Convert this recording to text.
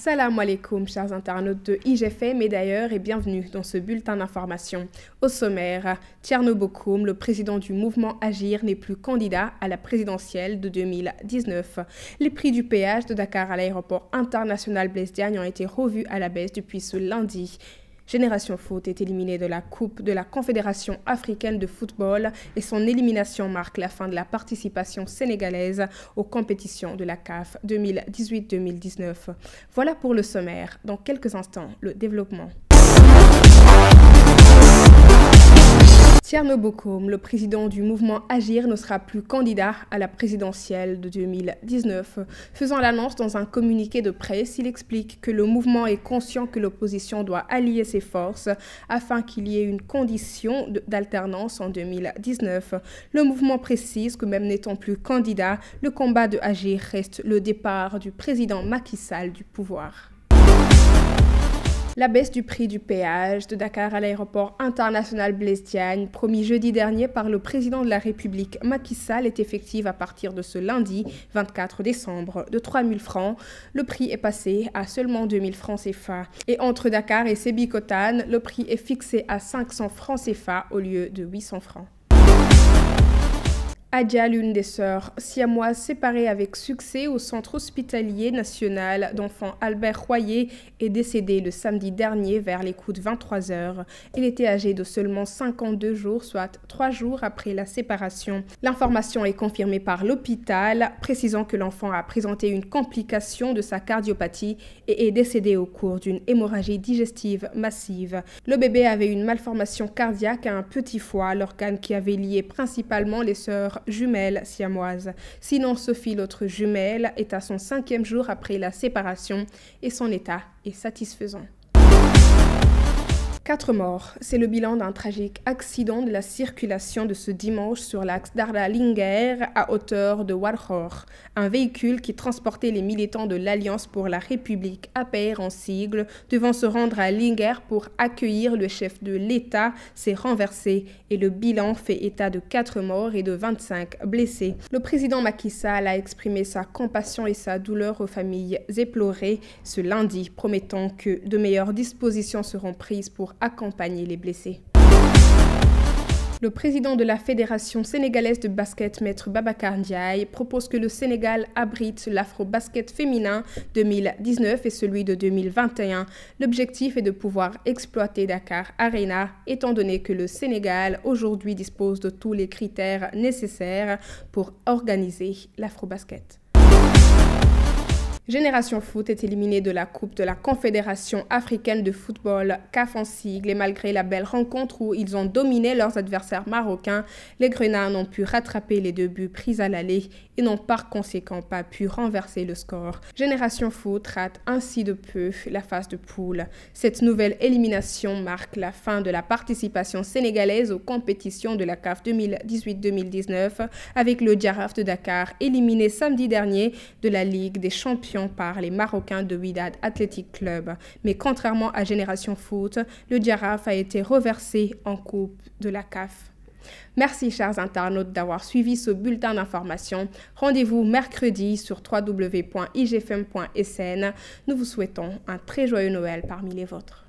Assalamu alaikum, chers internautes de IGFM et d'ailleurs, et bienvenue dans ce bulletin d'information. Au sommaire, Thierno Bocoum, le président du mouvement Agir, n'est plus candidat à la présidentielle de 2019. Les prix du péage de Dakar à l'aéroport international Blaise Diagne ont été revus à la baisse depuis ce lundi. Génération Foot est éliminée de la Coupe de la Confédération africaine de football et son élimination marque la fin de la participation sénégalaise aux compétitions de la CAF 2018-2019. Voilà pour le sommaire. Dans quelques instants, le développement. Thierno Bocoum, le président du mouvement Agir, ne sera plus candidat à la présidentielle de 2019. Faisant l'annonce dans un communiqué de presse, il explique que le mouvement est conscient que l'opposition doit allier ses forces afin qu'il y ait une condition d'alternance en 2019. Le mouvement précise que même n'étant plus candidat, le combat de Agir reste le départ du président Macky Sall du pouvoir. La baisse du prix du péage de Dakar à l'aéroport international Blaise Diagne, promis jeudi dernier par le président de la République Macky Sall, est effective à partir de ce lundi 24 décembre. De 3 000 francs, le prix est passé à seulement 2 000 francs CFA. Et entre Dakar et Sébikotane, le prix est fixé à 500 francs CFA au lieu de 800 francs. Adja, l'une des sœurs siamoises séparées avec succès au centre hospitalier national d'enfants Albert Royer, est décédée le samedi dernier vers les coups de 23 h. Elle était âgée de seulement 52 jours, soit 3 jours après la séparation. L'information est confirmée par l'hôpital, précisant que l'enfant a présenté une complication de sa cardiopathie et est décédé au cours d'une hémorragie digestive massive. Le bébé avait une malformation cardiaque à un petit foie, l'organe qui avait lié principalement les sœurs jumelles siamoises. Sinon, Sophie, l'autre jumelle, est à son 5e jour après la séparation et son état est satisfaisant. 4 morts, c'est le bilan d'un tragique accident de la circulation de ce dimanche sur l'axe Darla-Linguère à hauteur de Warhor. Un véhicule qui transportait les militants de l'Alliance pour la République, APR en sigle, devant se rendre à Linguère pour accueillir le chef de l'État, s'est renversé et le bilan fait état de 4 morts et de 25 blessés. Le président Macky Sall a exprimé sa compassion et sa douleur aux familles éplorées ce lundi, promettant que de meilleures dispositions seront prises pour accompagner les blessés. Le président de la Fédération sénégalaise de basket, Maître Babacar Ndiaye, propose que le Sénégal abrite l'Afro-Basket féminin 2019 et celui de 2021. L'objectif est de pouvoir exploiter Dakar Arena, étant donné que le Sénégal aujourd'hui dispose de tous les critères nécessaires pour organiser l'Afro-Basket. Génération Foot est éliminée de la Coupe de la Confédération africaine de football, CAF en sigle, et malgré la belle rencontre où ils ont dominé leurs adversaires marocains, les Grenats n'ont pu rattraper les 2 buts pris à l'aller et n'ont par conséquent pas pu renverser le score. Génération Foot rate ainsi de peu la phase de poule. Cette nouvelle élimination marque la fin de la participation sénégalaise aux compétitions de la CAF 2018-2019 avec le Djaraf de Dakar éliminé samedi dernier de la Ligue des Champions par les Marocains de Wydad Athletic Club. Mais contrairement à Génération Foot, le Djaraf a été reversé en Coupe de la CAF. Merci chers internautes d'avoir suivi ce bulletin d'information. Rendez-vous mercredi sur www.igfm.sn. Nous vous souhaitons un très joyeux Noël parmi les vôtres.